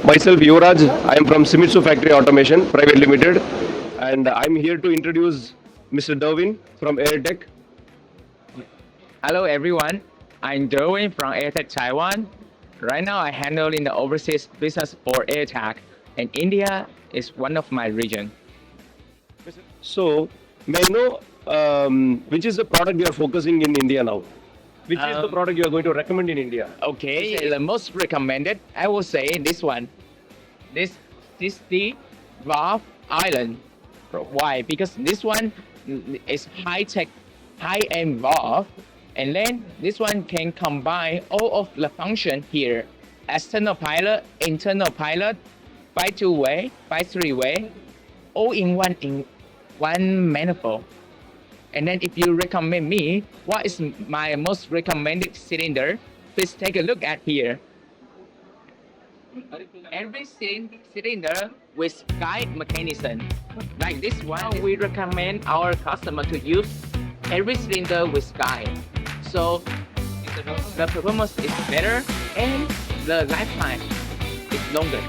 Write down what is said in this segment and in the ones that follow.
Myself, Yuvraj. I am from Seimitsu Factory Automation Private Limited, and I'm here to introduce Mr. Derwin from AirTech. Hello everyone, I'm Derwin from AirTech Taiwan. Right now I handle in the overseas business for AirTech, and India is one of my region. So, may I know which is the product you are focusing in India now? Which is the product you are going to recommend in India? Okay, the most recommended, I will say this one. This the Valve Island. Why? Because this one is high tech, high end valve, and then this one can combine all of the function here: external pilot, internal pilot, by two-way, by three-way, all in one manifold. And then if you recommend me, what is my most recommended cylinder? Please take a look at here. Every cylinder with guide mechanism. Like this one, we recommend our customer to use every cylinder with guide. So the performance is better and the lifetime is longer.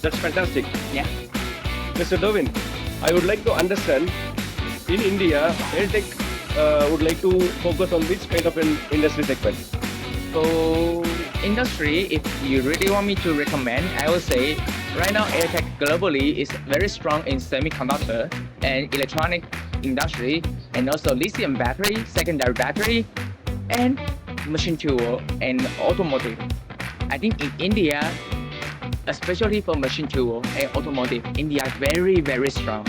That's fantastic. Yeah. Mr. Derwin, I would like to understand, in India, AirTech would like to focus on which kind of an industry segment? So industry, if you really want me to recommend, I would say right now AirTech globally is very strong in semiconductor and electronic industry, and also lithium battery, secondary battery, and machine tool and automotive. I think in India, especially for machine tool and automotive, India is very strong.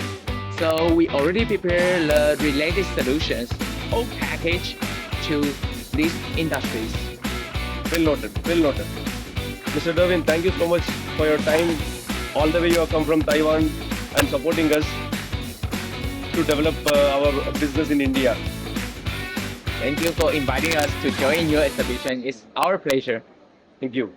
So we already prepare the related solutions, all packaged to these industries. Well noted, well noted. Mr. Derwin, thank you so much for your time. All the way you have come from Taiwan and supporting us to develop our business in India. Thank you for inviting us to join your exhibition. It's our pleasure. Thank you.